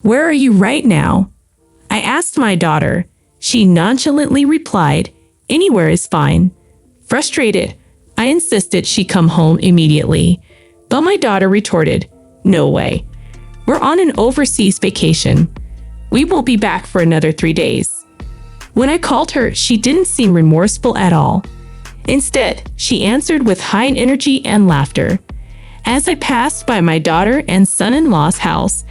"Where are you right now?" I asked my daughter. She nonchalantly replied, "Anywhere is fine." Frustrated, I insisted she come home immediately. But my daughter retorted, "No way. We're on an overseas vacation. We won't be back for another 3 days." When I called her, she didn't seem remorseful at all. Instead, she answered with high energy and laughter. As I passed by my daughter and son-in-law's house,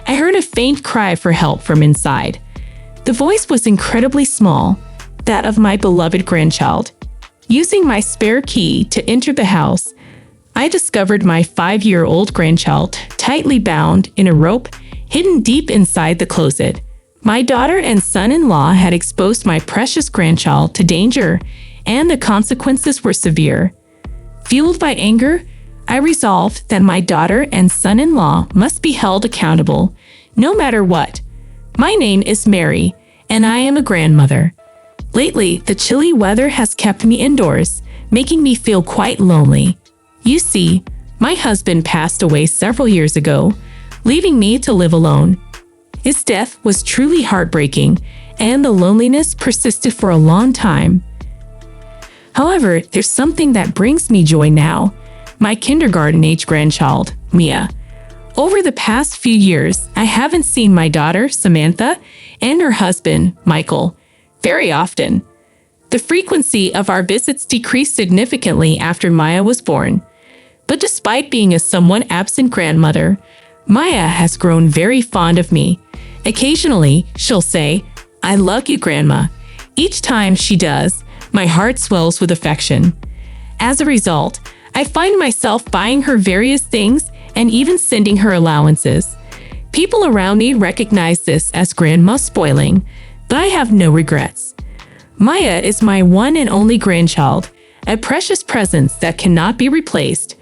I heard a faint cry for help from inside. The voice was incredibly small, that of my beloved grandchild. Using my spare key to enter the house, I discovered my 5-year-old grandchild tightly bound in a rope hidden deep inside the closet. My daughter and son-in-law had exposed my precious grandchild to danger, and the consequences were severe. Fueled by anger, I resolved that my daughter and son-in-law must be held accountable, no matter what. My name is Mary, and I am a grandmother. Lately, the chilly weather has kept me indoors, making me feel quite lonely. You see, my husband passed away several years ago, leaving me to live alone. His death was truly heartbreaking, and the loneliness persisted for a long time. However, there's something that brings me joy now. My kindergarten-age grandchild, Mia. Over the past few years, I haven't seen my daughter, Samantha, and her husband, Michael, very often. The frequency of our visits decreased significantly after Maya was born. But despite being a somewhat absent grandmother, Maya has grown very fond of me. Occasionally, she'll say, "I love you, Grandma." Each time she does, my heart swells with affection. As a result, I find myself buying her various things and even sending her allowances. People around me recognize this as grandma spoiling, but I have no regrets. Maya is my one and only grandchild, a precious presence that cannot be replaced.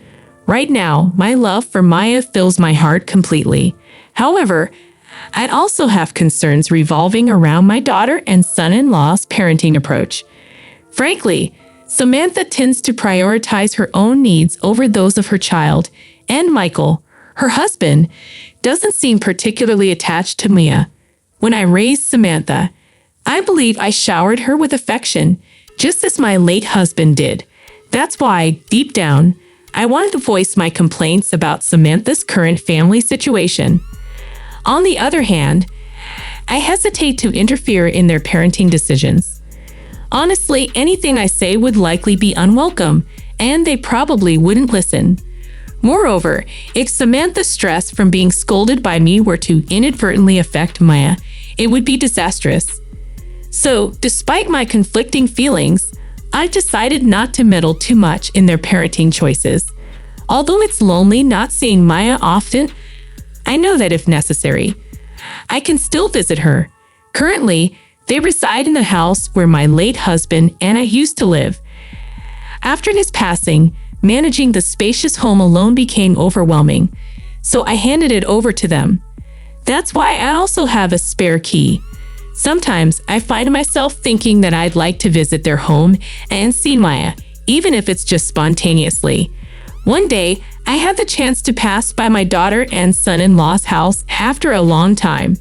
Right now, my love for Maya fills my heart completely. However, I'd also have concerns revolving around my daughter and son-in-law's parenting approach. Frankly, Samantha tends to prioritize her own needs over those of her child, and Michael, her husband, doesn't seem particularly attached to Mia. When I raised Samantha, I believe I showered her with affection, just as my late husband did. That's why, deep down, I wanted to voice my complaints about Samantha's current family situation. On the other hand, I hesitate to interfere in their parenting decisions. Honestly, anything I say would likely be unwelcome, and they probably wouldn't listen. Moreover, if Samantha's stress from being scolded by me were to inadvertently affect Maya, it would be disastrous. So, despite my conflicting feelings, I've decided not to meddle too much in their parenting choices. Although it's lonely not seeing Maya often, I know that if necessary, I can still visit her. Currently, they reside in the house where my late husband and I used to live. After his passing, managing the spacious home alone became overwhelming, so I handed it over to them. That's why I also have a spare key. Sometimes I find myself thinking that I'd like to visit their home and see Maya, even if it's just spontaneously. One day, I had the chance to pass by my daughter and son-in-law's house after a long time.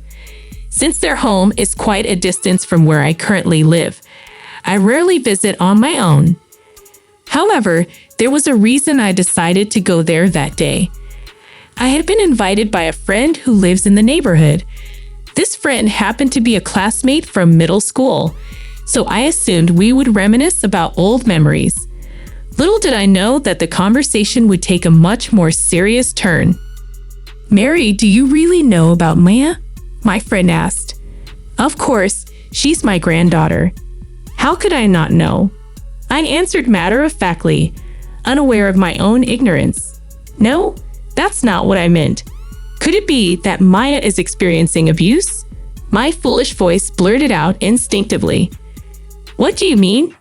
Since their home is quite a distance from where I currently live, I rarely visit on my own. However, there was a reason I decided to go there that day. I had been invited by a friend who lives in the neighborhood. This friend happened to be a classmate from middle school, so I assumed we would reminisce about old memories. Little did I know that the conversation would take a much more serious turn. "Mary, do you really know about Maya?" my friend asked. "Of course, she's my granddaughter. How could I not know?" I answered matter-of-factly, unaware of my own ignorance. "No, that's not what I meant. Could it be that Maya is experiencing abuse?" My foolish voice blurted out instinctively. "What do you mean?"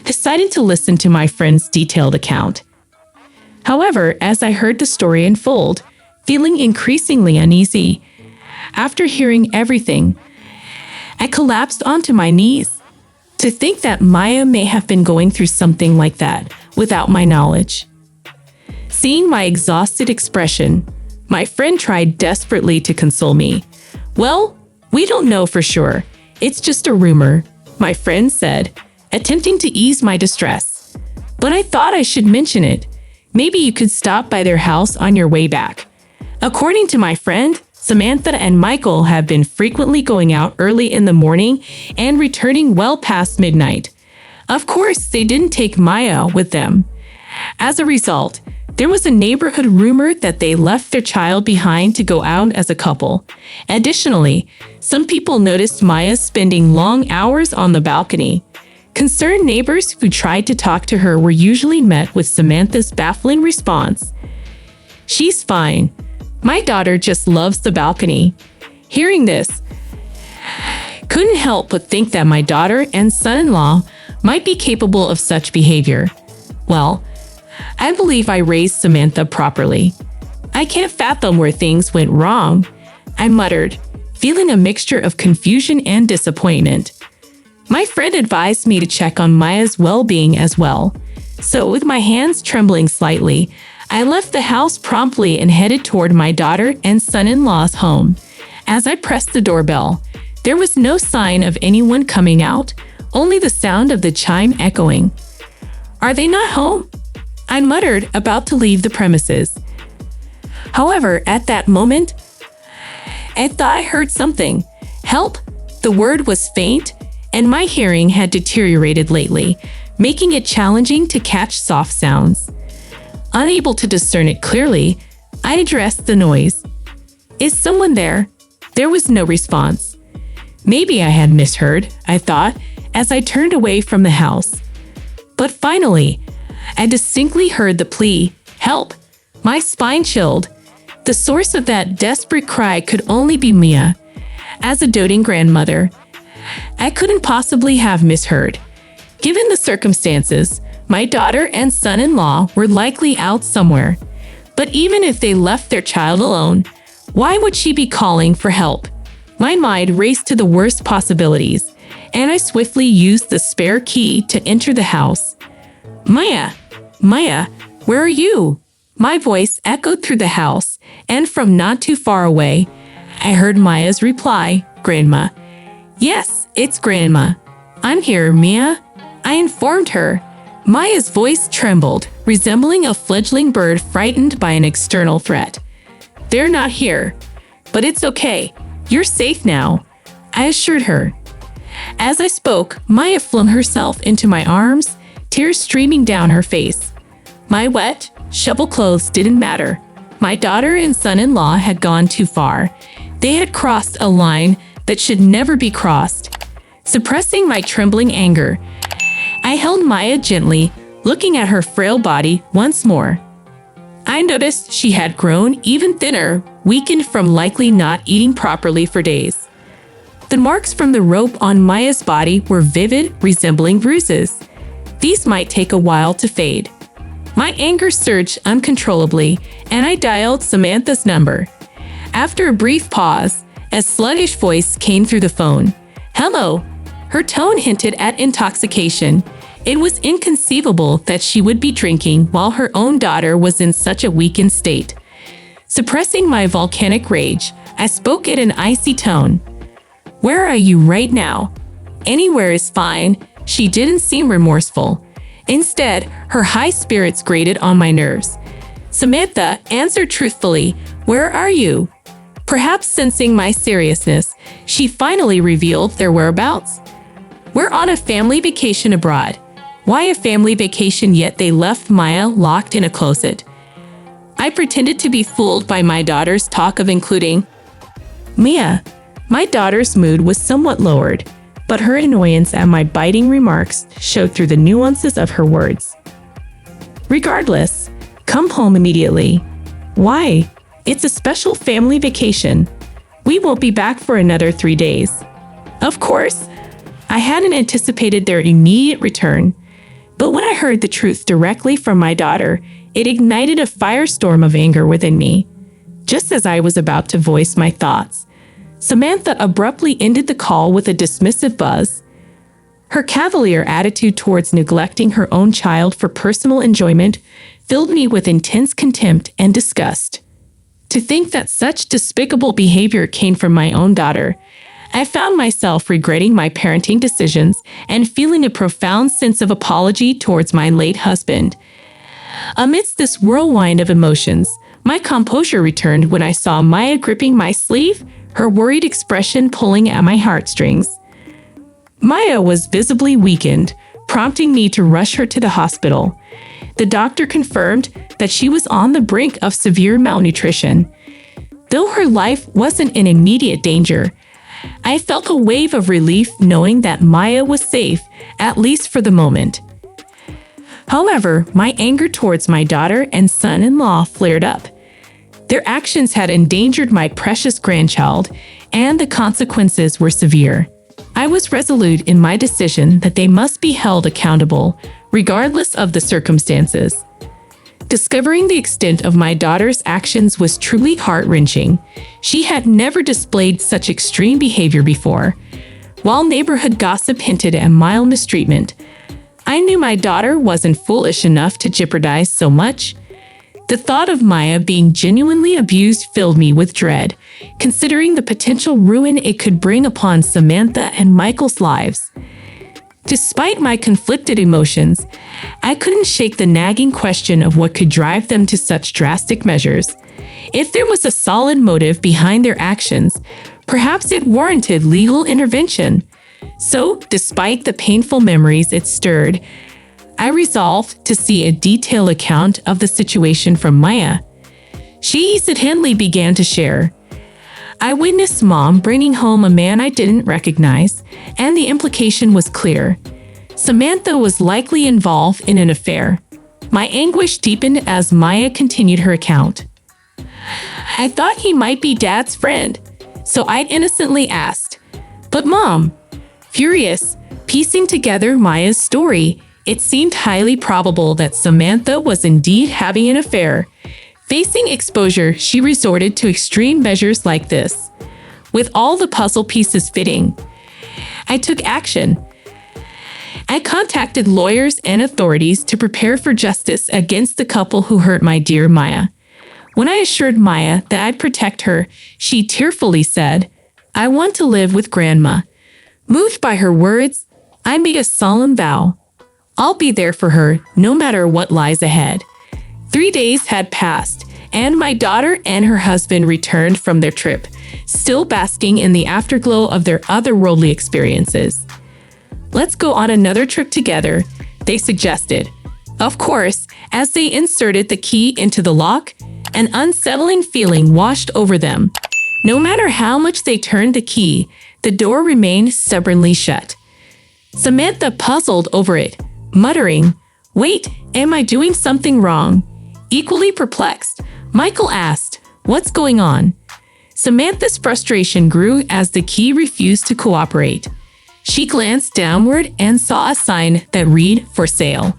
Decided to listen to my friend's detailed account. However, as I heard the story unfold, feeling increasingly uneasy, after hearing everything, I collapsed onto my knees. To think that Maya may have been going through something like that without my knowledge. Seeing my exhausted expression, My friend tried desperately to console me. Well, we don't know for sure. It's just a rumor, my friend said, attempting to ease my distress. But I thought I should mention it. Maybe you could stop by their house on your way back. According to my friend, Samantha and Michael have been frequently going out early in the morning and returning well past midnight. Of course, they didn't take Maya with them. As a result, there was a neighborhood rumor that they left their child behind to go out as a couple. Additionally, some people noticed Maya spending long hours on the balcony. Concerned neighbors who tried to talk to her were usually met with Samantha's baffling response. "She's fine. My daughter just loves the balcony." Hearing this, couldn't help but think that my daughter and son-in-law might be capable of such behavior. Well, I believe I raised Samantha properly. I can't fathom where things went wrong, I muttered, feeling a mixture of confusion and disappointment. My friend advised me to check on Maya's well-being as well. So with my hands trembling slightly, I left the house promptly and headed toward my daughter and son-in-law's home. As I pressed the doorbell, there was no sign of anyone coming out, only the sound of the chime echoing. "Are they not home?" I muttered, about to leave the premises. However, at that moment, I thought I heard something. "Help!" The word was faint, and my hearing had deteriorated lately, making it challenging to catch soft sounds. Unable to discern it clearly, I addressed the noise. "Is someone there?" There was no response. Maybe I had misheard, I thought, as I turned away from the house. But finally, I distinctly heard the plea, "Help!" My spine chilled. The source of that desperate cry could only be Mia. As a doting grandmother, I couldn't possibly have misheard. Given the circumstances, my daughter and son-in-law were likely out somewhere. But even if they left their child alone, why would she be calling for help? My mind raced to the worst possibilities, and I swiftly used the spare key to enter the house. "Maya! Maya, where are you?" My voice echoed through the house, and from not too far away, I heard Maya's reply, "Grandma." "Yes, it's Grandma. I'm here, Mia," I informed her. Maya's voice trembled, resembling a fledgling bird frightened by an external threat. "They're not here, but it's okay. You're safe now," I assured her. As I spoke, Maya flung herself into my arms, tears streaming down her face. My wet, shovel clothes didn't matter. My daughter and son-in-law had gone too far. They had crossed a line that should never be crossed. Suppressing my trembling anger, I held Maya gently, looking at her frail body once more. I noticed she had grown even thinner, weakened from likely not eating properly for days. The marks from the rope on Maya's body were vivid, resembling bruises. These might take a while to fade. My anger surged uncontrollably, and I dialed Samantha's number. After a brief pause, a sluggish voice came through the phone. "Hello." Her tone hinted at intoxication. It was inconceivable that she would be drinking while her own daughter was in such a weakened state. Suppressing my volcanic rage, I spoke in an icy tone. "Where are you right now?" "Anywhere is fine." She didn't seem remorseful. Instead, her high spirits grated on my nerves. Samantha answered truthfully, "Where are you?" Perhaps sensing my seriousness, she finally revealed their whereabouts. "We're on a family vacation abroad." Why a family vacation, yet they left Maya locked in a closet? I pretended to be fooled by my daughter's talk of including Mia. My daughter's mood was somewhat lowered, but her annoyance at my biting remarks showed through the nuances of her words. "Regardless, come home immediately." "Why? It's a special family vacation. We won't be back for another 3 days." Of course, I hadn't anticipated their immediate return, but when I heard the truth directly from my daughter, it ignited a firestorm of anger within me. Just as I was about to voice my thoughts, Samantha abruptly ended the call with a dismissive buzz. Her cavalier attitude towards neglecting her own child for personal enjoyment filled me with intense contempt and disgust. To think that such despicable behavior came from my own daughter, I found myself regretting my parenting decisions and feeling a profound sense of apology towards my late husband. Amidst this whirlwind of emotions, my composure returned when I saw Maya gripping my sleeve, her worried expression pulling at my heartstrings. Maya was visibly weakened, prompting me to rush her to the hospital. The doctor confirmed that she was on the brink of severe malnutrition. Though her life wasn't in immediate danger, I felt a wave of relief knowing that Maya was safe, at least for the moment. However, my anger towards my daughter and son-in-law flared up. Their actions had endangered my precious grandchild, and the consequences were severe. I was resolute in my decision that they must be held accountable, regardless of the circumstances. Discovering the extent of my daughter's actions was truly heart-wrenching. She had never displayed such extreme behavior before. While neighborhood gossip hinted at mild mistreatment, I knew my daughter wasn't foolish enough to jeopardize so much. The thought of Maya being genuinely abused filled me with dread, considering the potential ruin it could bring upon Samantha and Michael's lives. Despite my conflicted emotions, I couldn't shake the nagging question of what could drive them to such drastic measures. If there was a solid motive behind their actions, perhaps it warranted legal intervention. So, despite the painful memories it stirred, I resolved to see a detailed account of the situation from Maya. She hesitantly began to share. I witnessed Mom bringing home a man I didn't recognize, and the implication was clear. Samantha was likely involved in an affair. My anguish deepened as Maya continued her account. I thought he might be Dad's friend, so I'd innocently asked. But Mom, furious, piecing together Maya's story, it seemed highly probable that Samantha was indeed having an affair. Facing exposure, she resorted to extreme measures like this. With all the puzzle pieces fitting, I took action. I contacted lawyers and authorities to prepare for justice against the couple who hurt my dear Maya. When I assured Maya that I'd protect her, she tearfully said, "I want to live with Grandma." Moved by her words, I made a solemn vow. I'll be there for her, no matter what lies ahead. 3 days had passed, and my daughter and her husband returned from their trip, still basking in the afterglow of their otherworldly experiences. "Let's go on another trip together," they suggested. Of course, as they inserted the key into the lock, an unsettling feeling washed over them. No matter how much they turned the key, the door remained stubbornly shut. Samantha puzzled over it, muttering, "Wait, am I doing something wrong?" Equally perplexed, Michael asked, "What's going on?" Samantha's frustration grew as the key refused to cooperate. She glanced downward and saw a sign that read, "For sale."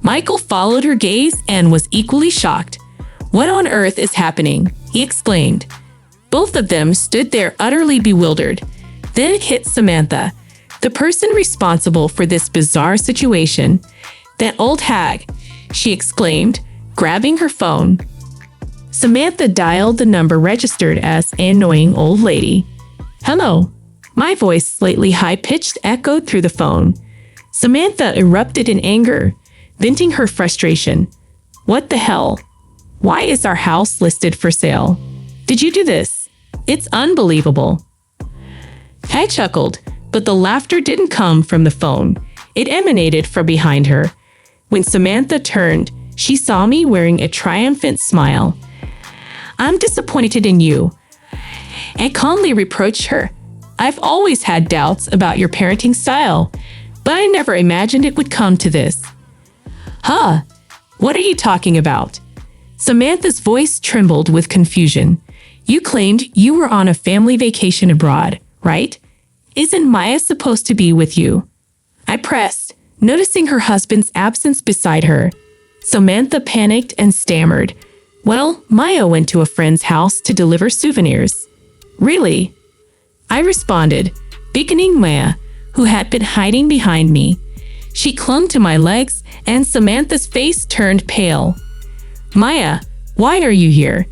Michael followed her gaze and was equally shocked. "What on earth is happening?" he exclaimed. Both of them stood there utterly bewildered. Then it hit Samantha, the person responsible for this bizarre situation. "That old hag," she exclaimed, grabbing her phone. Samantha dialed the number registered as an annoying old lady. "Hello." My voice, slightly high-pitched, echoed through the phone. Samantha erupted in anger, venting her frustration. "What the hell? Why is our house listed for sale? Did you do this? It's unbelievable." I chuckled, but the laughter didn't come from the phone. It emanated from behind her. When Samantha turned, she saw me wearing a triumphant smile. "I'm disappointed in you," I calmly reproached her. "I've always had doubts about your parenting style, but I never imagined it would come to this." "Huh? What are you talking about?" Samantha's voice trembled with confusion. "You claimed you were on a family vacation abroad, right? Isn't Maya supposed to be with you?" I pressed, noticing her husband's absence beside her. Samantha panicked and stammered, "Well, Maya went to a friend's house to deliver souvenirs." "Really?" I responded, beckoning Maya, who had been hiding behind me. She clung to my legs, and Samantha's face turned pale. "Maya, why are you here?"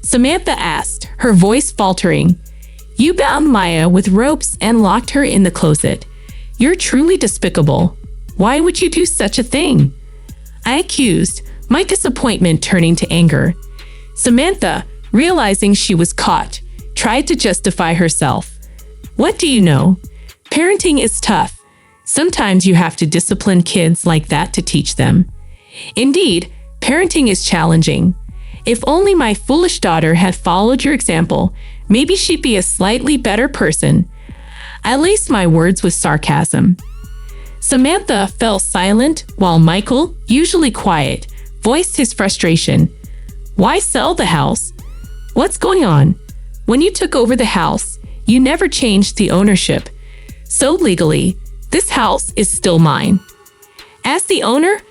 Samantha asked, her voice faltering. You bound Maya with ropes and locked her in the closet. You're truly despicable. Why would you do such a thing? I accused, my disappointment turning to anger. Samantha, realizing she was caught, tried to justify herself. What do you know? Parenting is tough. Sometimes you have to discipline kids like that to teach them. Indeed, parenting is challenging. If only my foolish daughter had followed your example, maybe she'd be a slightly better person. I laced my words with sarcasm. Samantha fell silent while Michael, usually quiet, voiced his frustration. Why sell the house? What's going on? When you took over the house, you never changed the ownership. So legally, this house is still mine. As the owner,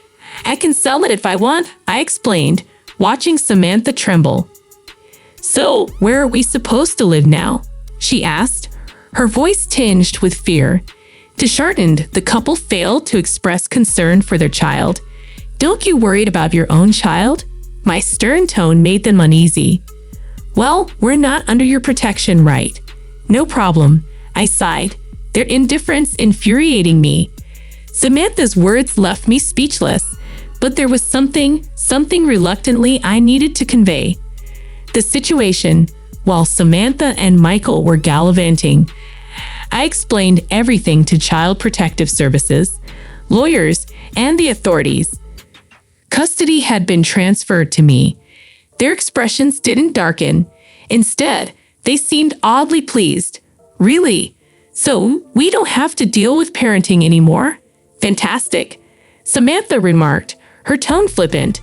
I can sell it if I want, I explained, watching Samantha tremble. So, where are we supposed to live now? She asked, her voice tinged with fear. Disheartened, the couple failed to express concern for their child. Don't you worried about your own child? My stern tone made them uneasy. Well, we're not under your protection, right? No problem, I sighed, their indifference infuriating me. Samantha's words left me speechless, but there was something reluctantly I needed to convey. The situation, while Samantha and Michael were gallivanting, I explained everything to Child Protective Services, lawyers, and the authorities. Custody had been transferred to me. Their expressions didn't darken. Instead, they seemed oddly pleased. Really? So, we don't have to deal with parenting anymore? Fantastic, Samantha remarked, her tone flippant.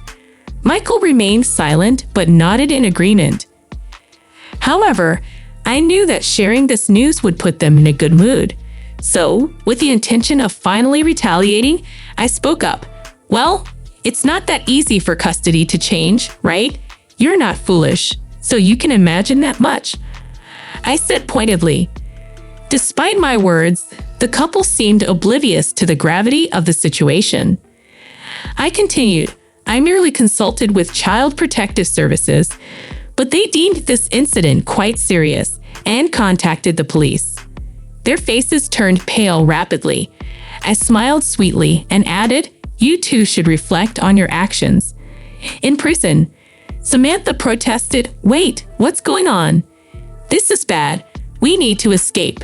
Michael remained silent but nodded in agreement. However, I knew that sharing this news would put them in a good mood. So, with the intention of finally retaliating, I spoke up. Well, it's not that easy for custody to change, right? You're not foolish, so you can imagine that much, I said pointedly. Despite my words, the couple seemed oblivious to the gravity of the situation. I continued, I merely consulted with Child Protective Services, but they deemed this incident quite serious and contacted the police. Their faces turned pale rapidly. I smiled sweetly and added, you too should reflect on your actions. In prison, Samantha protested, wait, what's going on? This is bad. We need to escape.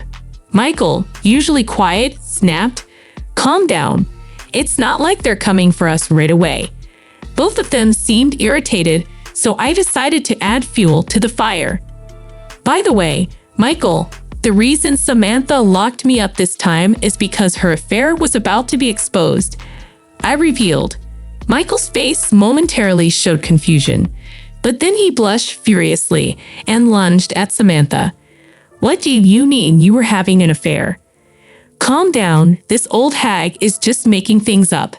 Michael, usually quiet, snapped, calm down. It's not like they're coming for us right away. Both of them seemed irritated, so I decided to add fuel to the fire. By the way, Michael, the reason Samantha locked me up this time is because her affair was about to be exposed, I revealed. Michael's face momentarily showed confusion, but then he blushed furiously and lunged at Samantha. What do you mean you were having an affair? Calm down, this old hag is just making things up.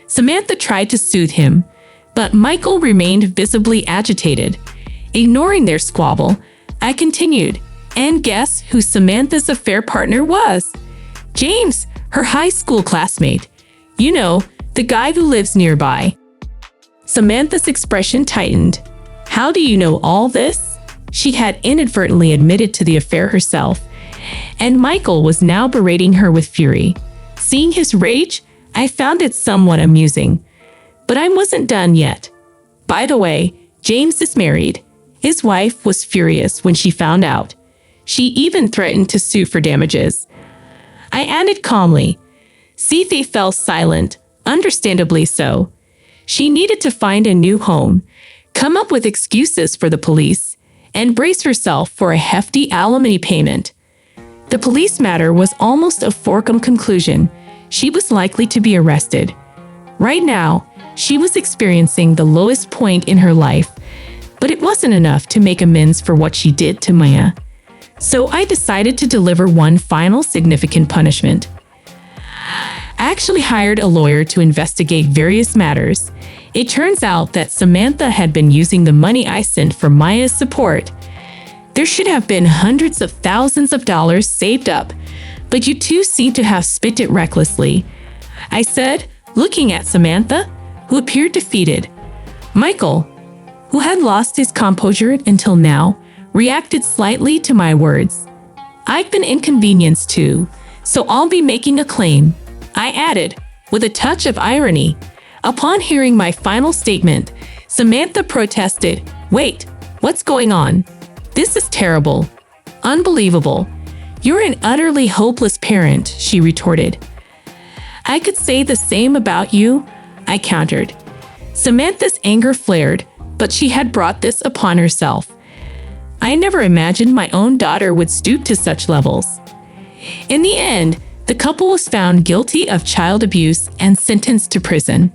Samantha tried to soothe him, but Michael remained visibly agitated. Ignoring their squabble, I continued, and guess who Samantha's affair partner was? James, her high school classmate. You know, the guy who lives nearby. Samantha's expression tightened. How do you know all this? She had inadvertently admitted to the affair herself, and Michael was now berating her with fury. Seeing his rage, I found it somewhat amusing. But I wasn't done yet. By the way, James is married. His wife was furious when she found out. She even threatened to sue for damages. I added calmly. Cephie fell silent, understandably so. She needed to find a new home, come up with excuses for the police, and brace herself for a hefty alimony payment. The police matter was almost a foregone conclusion. She was likely to be arrested. Right now, she was experiencing the lowest point in her life, but it wasn't enough to make amends for what she did to Maya. So I decided to deliver one final significant punishment. I actually hired a lawyer to investigate various matters. It turns out that Samantha had been using the money I sent for Maya's support. There should have been hundreds of thousands of dollars saved up, but you two seem to have spent it recklessly, I said, looking at Samantha, who appeared defeated. Michael, who had lost his composure until now, reacted slightly to my words. "I've been inconvenienced too, so I'll be making a claim," I added, with a touch of irony. Upon hearing my final statement, Samantha protested, "Wait, what's going on? This is terrible. Unbelievable. You're an utterly hopeless parent," she retorted. "I could say the same about you," I countered. Samantha's anger flared, but she had brought this upon herself. I never imagined my own daughter would stoop to such levels. In the end, the couple was found guilty of child abuse and sentenced to prison.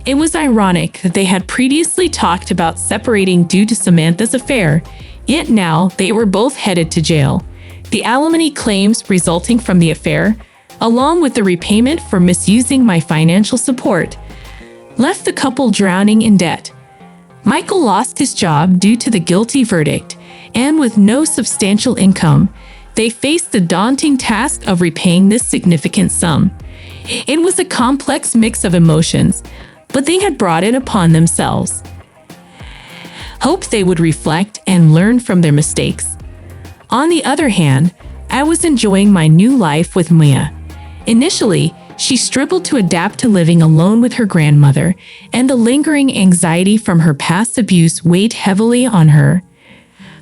It was ironic that they had previously talked about separating due to Samantha's affair, yet now they were both headed to jail. The alimony claims resulting from the affair, along with the repayment for misusing my financial support, left the couple drowning in debt. Michael lost his job due to the guilty verdict, and with no substantial income, they faced the daunting task of repaying this significant sum. It was a complex mix of emotions, but they had brought it upon themselves. Hoped they would reflect and learn from their mistakes. On the other hand, I was enjoying my new life with Maya. Initially, she struggled to adapt to living alone with her grandmother, and the lingering anxiety from her past abuse weighed heavily on her.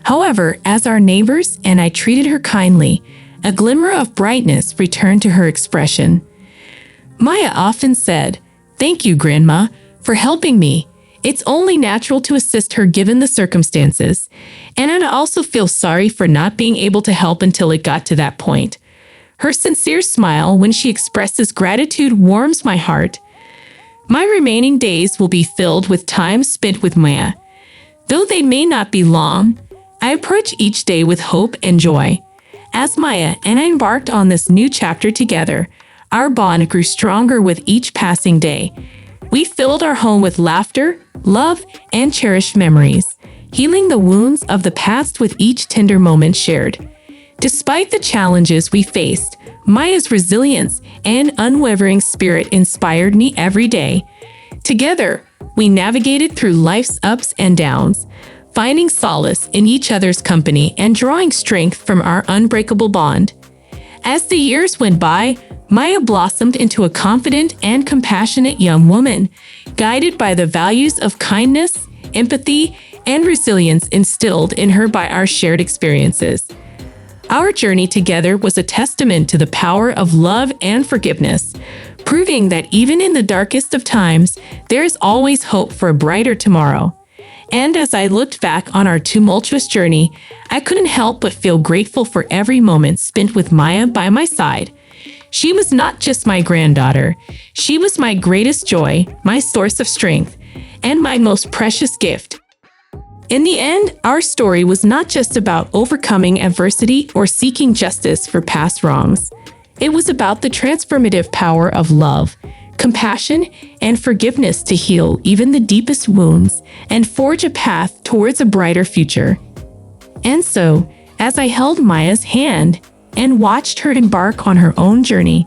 However, as our neighbors and I treated her kindly, a glimmer of brightness returned to her expression. Maya often said, "Thank you, Grandma, for helping me. It's only natural to assist her given the circumstances, and I also feel sorry for not being able to help until it got to that point." Her sincere smile when she expresses gratitude warms my heart. My remaining days will be filled with time spent with Maya. Though they may not be long, I approach each day with hope and joy. As Maya and I embarked on this new chapter together, our bond grew stronger with each passing day. We filled our home with laughter, love, and cherished memories, healing the wounds of the past with each tender moment shared. Despite the challenges we faced, Maya's resilience and unwavering spirit inspired me every day. Together, we navigated through life's ups and downs, finding solace in each other's company and drawing strength from our unbreakable bond. As the years went by, Maya blossomed into a confident and compassionate young woman, guided by the values of kindness, empathy, and resilience instilled in her by our shared experiences. Our journey together was a testament to the power of love and forgiveness, proving that even in the darkest of times, there is always hope for a brighter tomorrow. And as I looked back on our tumultuous journey, I couldn't help but feel grateful for every moment spent with Maya by my side. She was not just my granddaughter. She was my greatest joy, my source of strength, and my most precious gift. In the end, our story was not just about overcoming adversity or seeking justice for past wrongs. It was about the transformative power of love, compassion, and forgiveness to heal even the deepest wounds and forge a path towards a brighter future. And so, as I held Maya's hand and watched her embark on her own journey,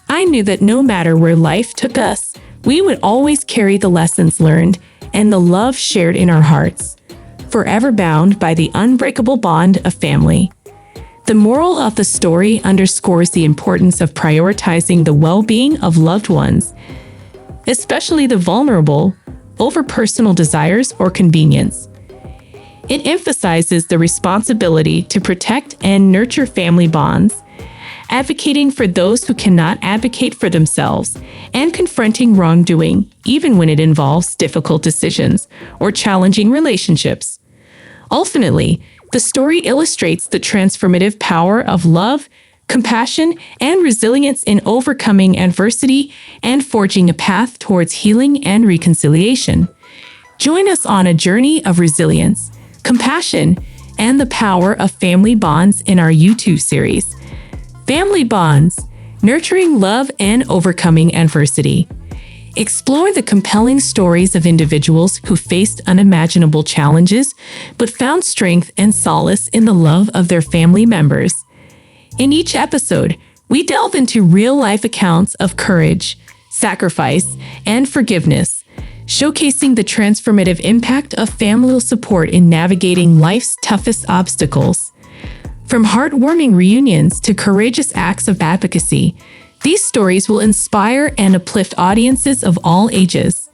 I knew that no matter where life took us, we would always carry the lessons learned and the love shared in our hearts, forever bound by the unbreakable bond of family. The moral of the story underscores the importance of prioritizing the well-being of loved ones, especially the vulnerable, over personal desires or convenience. It emphasizes the responsibility to protect and nurture family bonds, advocating for those who cannot advocate for themselves, and confronting wrongdoing, even when it involves difficult decisions or challenging relationships. Ultimately, the story illustrates the transformative power of love, compassion, and resilience in overcoming adversity and forging a path towards healing and reconciliation. Join us on a journey of resilience, compassion, and the power of family bonds in our YouTube series, Family Bonds, Nurturing Love and Overcoming Adversity. Explore the compelling stories of individuals who faced unimaginable challenges but found strength and solace in the love of their family members. In each episode, we delve into real-life accounts of courage, sacrifice, and forgiveness, showcasing the transformative impact of familial support in navigating life's toughest obstacles. From heartwarming reunions to courageous acts of advocacy, these stories will inspire and uplift audiences of all ages.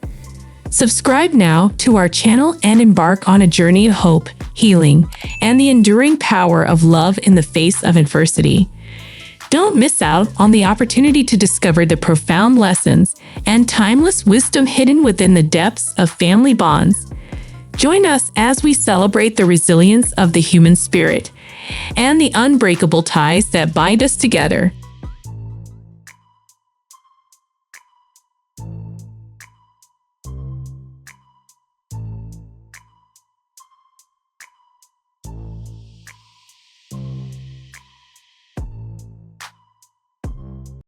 Subscribe now to our channel and embark on a journey of hope, healing, and the enduring power of love in the face of adversity. Don't miss out on the opportunity to discover the profound lessons and timeless wisdom hidden within the depths of family bonds. Join us as we celebrate the resilience of the human spirit and the unbreakable ties that bind us together.